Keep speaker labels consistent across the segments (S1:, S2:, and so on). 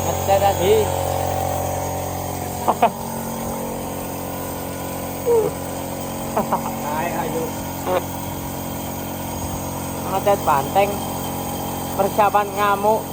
S1: Ngecat tadi.
S2: Ayo.
S1: Ngecat banteng. Persiapan ngamuk.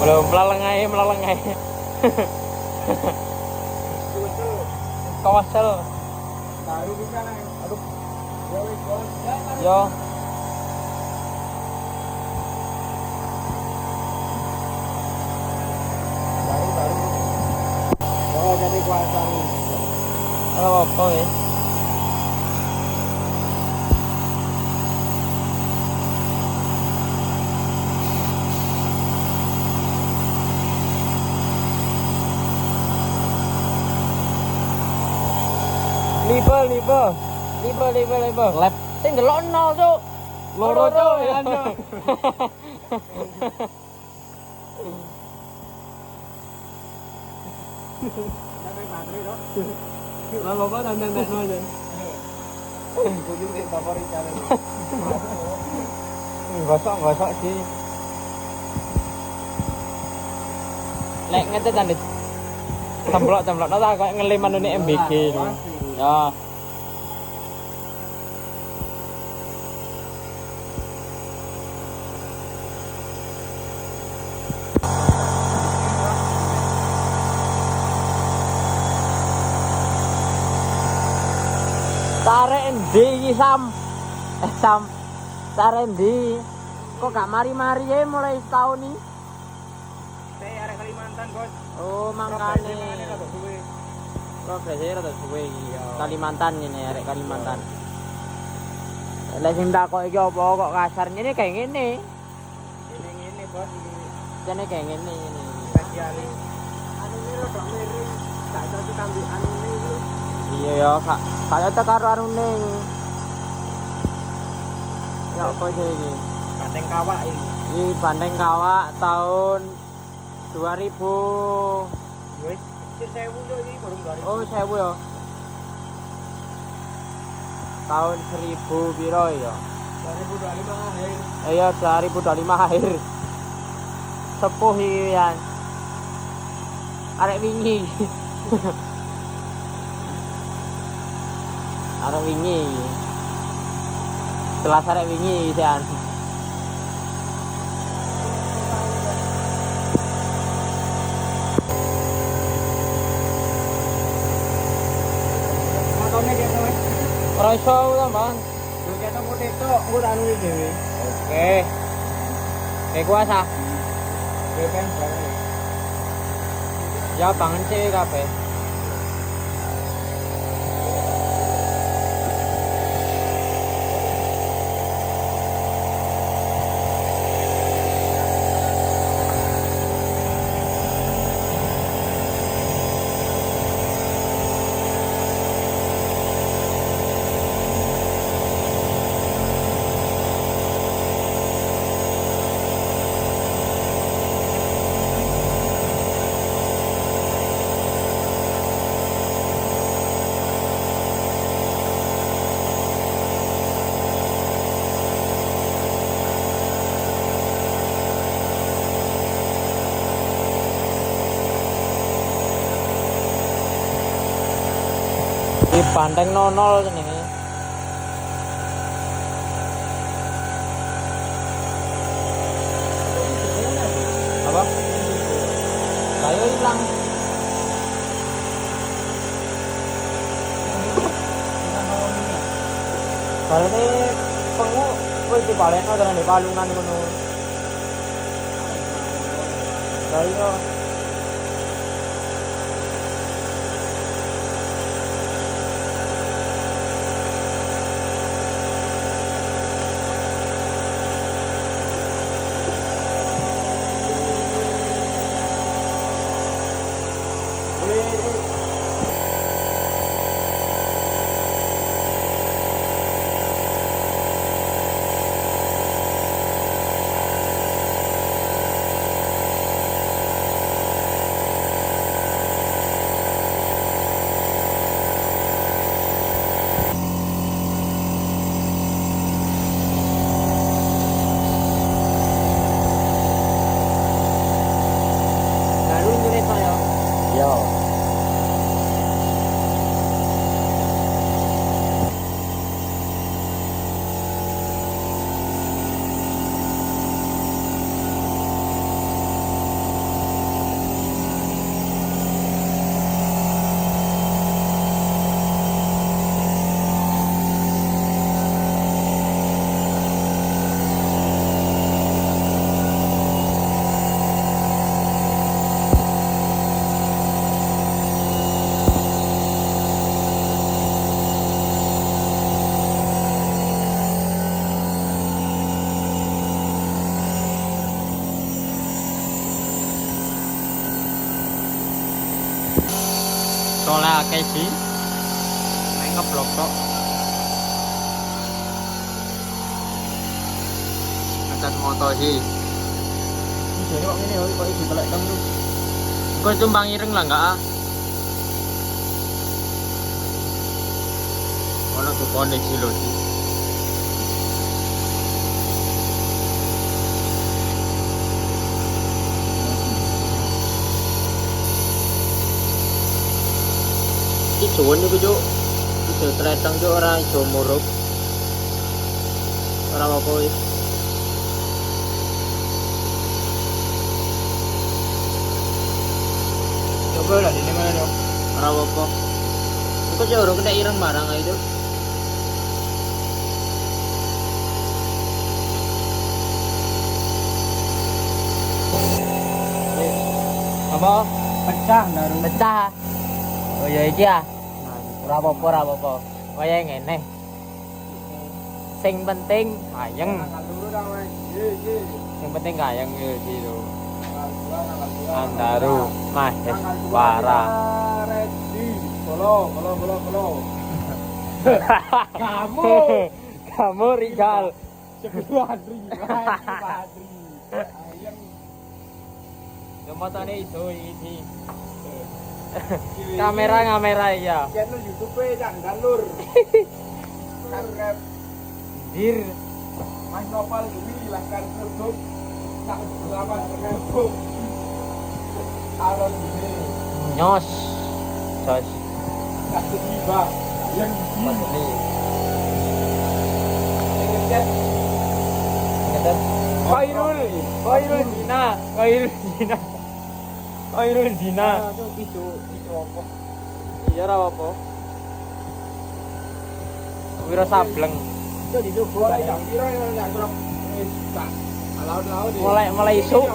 S1: Belum melalengai. Kawasel.
S2: Baru bisa nih.
S1: Aduh,
S2: Yo wis, Bos.
S1: yo.
S2: Baru. Oh, jadi kuasa nih.
S1: Kalau apa ya? Libe. Lep. Sing delok nol, Cuk.
S2: Loro, Cuk, ya, Cuk. Tapi baterai dong. Lah bapak tandang tekno aja. Ujung di favorit jalan.
S1: Gosok sih. Lek ngetet tadi. Temblok ta kayak ngelem anune MBG lho. Ya. Tarik endi iki Sam? Sam. Tarik endi? Kok gak mari-mari ya mulai setahun nih?
S2: Saya arek Kalimantan, Bos.
S1: Oh, mangkane. Progresnya rada suwe iki. Kalimantan ini arek Kalimantan. Lah sing takok iki apa kok kasar ngene kayak ngene.
S2: Ini Bos, ini
S1: Jane kayak ngene ini.
S2: spesialis. Anu ini rada miring. Gak cocok ambil anu ini.
S1: Iya ya, Kak. Kaya tak karo anune. Ya apa iki?
S2: Banteng kawak ini.
S1: Iki Banteng Kawak tahun 2000.
S2: Wis, 1000 yo iki kurang 2000.
S1: Oh, 1000 ya. Tahun 1000 piro ya?
S2: 2025 akhir.
S1: Iya, 2025 akhir. Sepuh iki ya. Arek wingi. Arek wingi. Kelas arek wingi sian.
S2: Makone kene wis.
S1: Ora iso ta, Bang.
S2: Yo kene mute tok, ora anu iki dhewe.
S1: Oke. Kuasa.
S2: Yo kan bareng.
S1: Ya bangun cewek kabeh. Di Banteng nonol jenenge. Apa? Kayu hilang. Barane pengu wis dibalekno tenan di palungan ngono. Kayu Soalnya akeh sih. Nek ngeblok tok. Ngecat motor sih.
S2: Jadi kok ngene kok iki telek teng lu.
S1: Kok tumbang ireng lah enggak ah? Ono tuh koneksi lho sih. Iki jowo niku cuk. Ijo treteng cuk ora ijo murup. Ora apa-apa wis.
S2: Coba lah ini mana dong?
S1: Ora apa-apa. Iku cuk urung kena ireng barang ae cuk.
S2: Apa? Pecah daru.
S1: Pecah. Oh ya iki ah. Ora apa-apa. Kaya ngene. Sing penting ayeng.
S2: Dulu dah weh. Ye.
S1: Sing penting ayeng iki lho. Andaru, Mahes, Para.
S2: Ready. Follow.
S1: Kamu Rizal.
S2: Sebelum Adri. Ayang.
S1: Jembatan itu ini. Kamera ya.
S2: Channel YouTube jangan lur. Kan rap.
S1: Dir.
S2: Mas Nopal ini lahkan produk. Tak selamat menembuk. Alon ini.
S1: Nyos. Sos.
S2: Tak tiba. Yang
S1: Ini.
S2: ngechat.
S1: Ngeten. Khairul Dina.
S2: Itu apa?
S1: Iya ora apa. Wiro sableng.
S2: Itu di dua lah yang kira yang kurang tak. Laut
S1: Mulai isuk.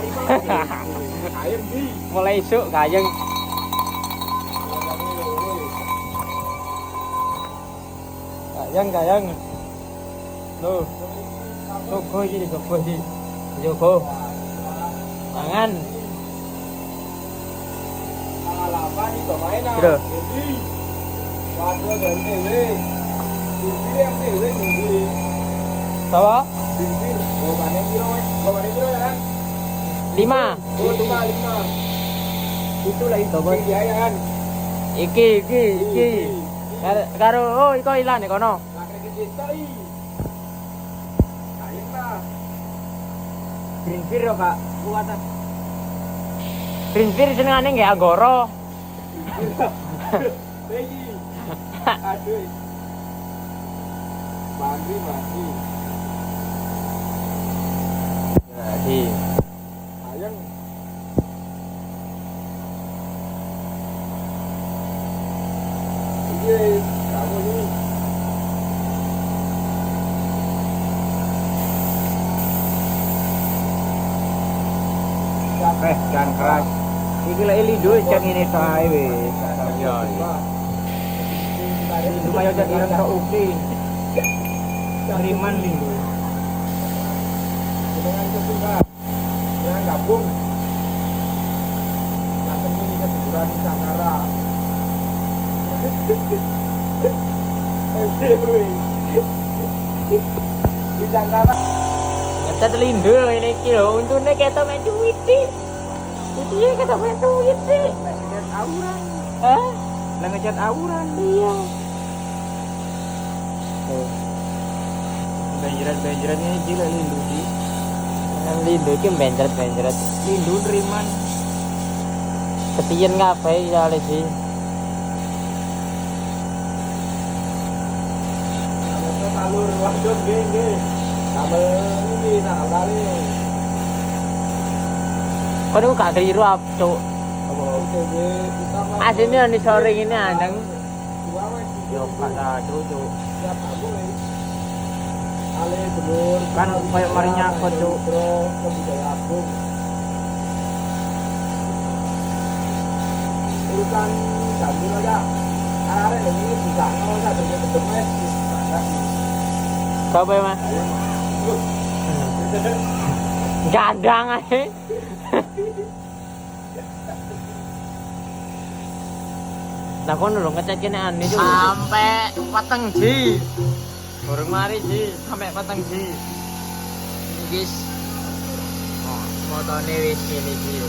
S2: Air di.
S1: Mulai isuk kayeng. Kayang. Loh. Jogo iki. Jogo. Tangan.
S2: Alapan itu mainan.
S1: Gitu.
S2: Jadi waduh dan dewe. Bibir yang dewe nunggu.
S1: Sawa?
S2: Bibir. Gobane kilo ya kan?
S1: 5.
S2: Oh cuma 5. Itu lah itu bos. Iya ya kan?
S1: Iki. Karo iko ilang kono.
S2: Lakre kecintai. Sayang lah.
S1: Green Fir yo, Kak. Kuatan. Green Fir senengane nggih Anggoro.
S2: Lagi. Aduh. Mandi.
S1: Jadi,
S2: Sayang. Iya, kamu ini. Dan keras. Iki lek lido cek ngene sae wis.
S1: Iya.
S2: Lumayan jadi orang tak oke. Cariman lindo. Dengan kesuka. Jangan gabung. Langsung ini ke hiburan Nusantara. Nusantara.
S1: ngecat lindo ini iki lho, untune ketok mek duit sih. Iki ketok mek duit sih.
S2: Ngecat awuran.
S1: Hah?
S2: Lah ngecat awuran.
S1: Iya.
S2: Banjiran-banjirannya gila lindo sih.
S1: Nang lindo iki benjret.
S2: Lindo neriman.
S1: Ketiyen kabeh ya le sih.
S2: Alur waduh nggih. Kabel ini tak kali.
S1: Kok niku gak keliru ap, Cuk. Asine ni sore ini andeng. Yo kada Cuk.
S2: Ale dulur
S1: Kan koyo mari nyakot, Cuk.
S2: Budaya agung. Urusan sambung aja. Arek ini bisa ngono sak demet.
S1: Bapak ya, Mas? Gandang aja. Nah kono lho ngecat kene ane itu
S2: Sampai peteng ji.
S1: baru mari sih sampai peteng sih.
S2: Ini guys.
S1: Oh, motone wis ini iki yo.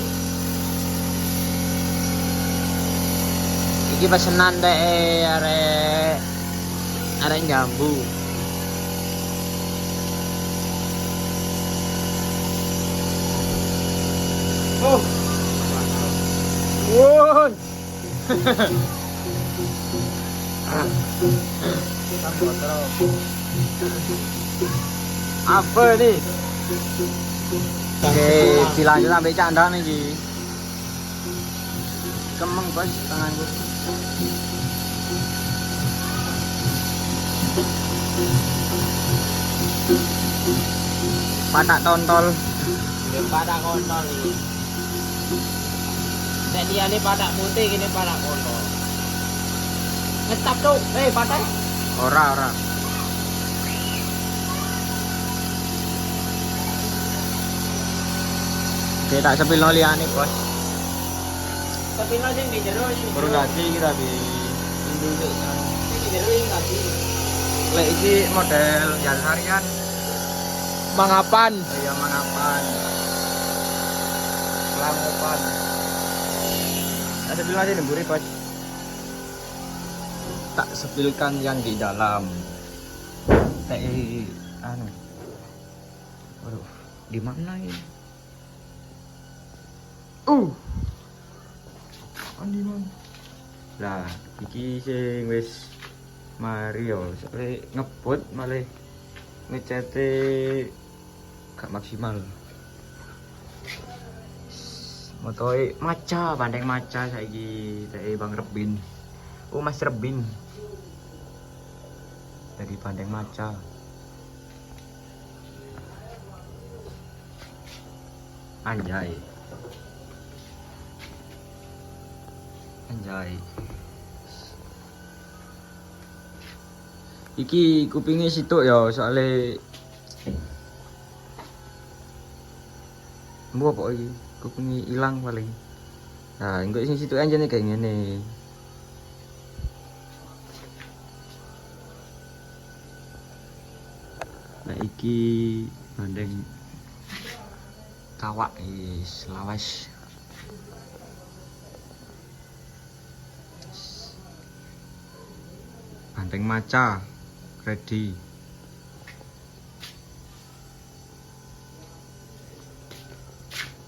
S2: Iki pesenan deh arek jambu.
S1: Oh. Woi.
S2: Apa nih? Oke, dilanjut sampai canda nih. Kemeng bos tanganku. Patak tontol.
S1: Pada kontol iki. Nek liyane padak putih gini padak kontol. Ngetap tuh, padak.
S2: Ora. Oke, tak sepil liyane bos.
S1: Tapi no sing di jero iki.
S2: Burung gaji kita di Indo
S1: Sing di jero iki nggak sih.
S2: Lek iki model jalan harian.
S1: Mangapan?
S2: Iya mangapan. Lamopan. Ada bilang aja nih bos. Tak sepilkan yang di dalam. Anu. Waduh, di mana ini? Di mana? Lah, iki sing wis mari yo, soalnya ngebut malah ngecete gak maksimal. Motoe maca, bandeng maca saiki dari Bang Rebin. Mas Rebin. Dari bandeng maca. Anjay. Iki kupingnya situ ya, soalnya mbok apa iki? Kupingnya hilang paling. Nah, engko sing situ aja nih kayak gini. Nah, iki bandeng kawak lawas. Bandeng maca ready.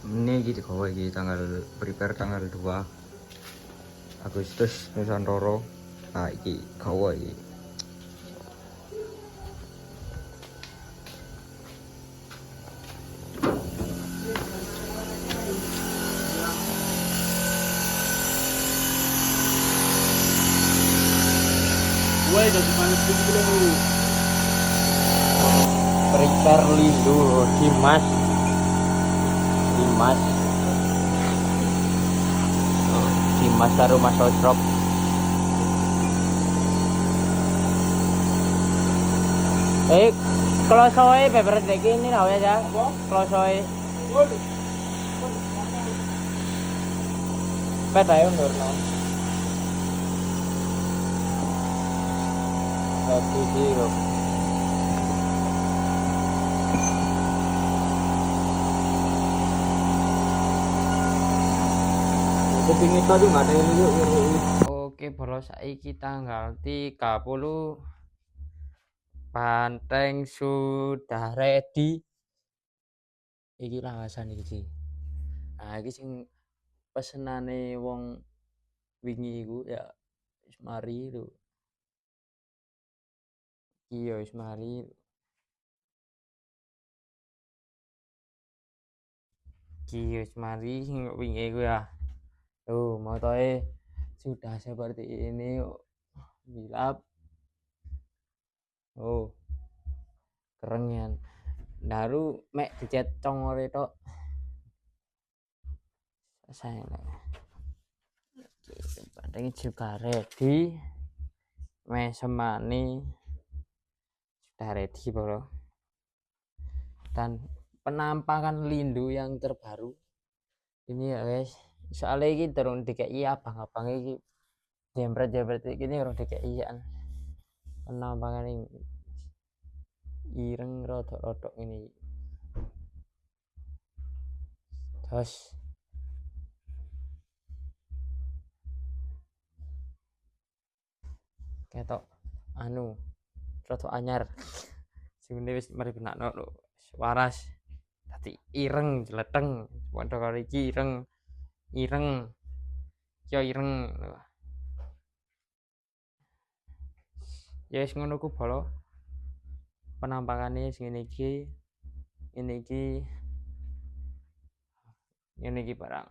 S2: Ini gitu kowe iki tanggal prepare tanggal 2 Agustus Nusantara. Nah iki kowe iki.
S1: Woi, jadi panas dulu. Prepare Lindo Dimas. Dimas karo Mas Osrop. Klosoe beberat lagi ini lah ya. Klosoe. Peta ya undur no. 1-0.
S2: Kepingin tadi nggak ada yang yuk.
S1: Oke, bro, saiki tanggal 30 Panteng sudah ready. Iki lawasan iki sih. Nah, iki sing pesenane wong wingi iku ya wis mari lho. Iki ya wis mari. Iki wis mari sing wingi iku ya. Tuh, motoe sudah seperti ini. Bilap. Oh. Kerengan. Daru mek dicet congore tok. Sayang. Bandeng juga ready. Semani sudah ready, bro. Dan penampakan Lindo yang terbaru ini ya guys, soalnya ini turun DKI abang-abang ini jempret-jempret iki ini urung dikeki kan. Penampangane ireng rodok-rodok ngene iki. Jos. Ketok anu rodok anyar. Sing wis mari benakno lho. Waras. Dadi ireng jleteng. Padha karo iki ireng. Ireng. Yo ireng. Ya wis ngono ku bolo. Penampakane sing ngene iki. Ngene iki barang.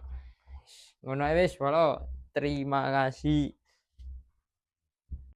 S1: Ngono ae wis bolo. Terima kasih.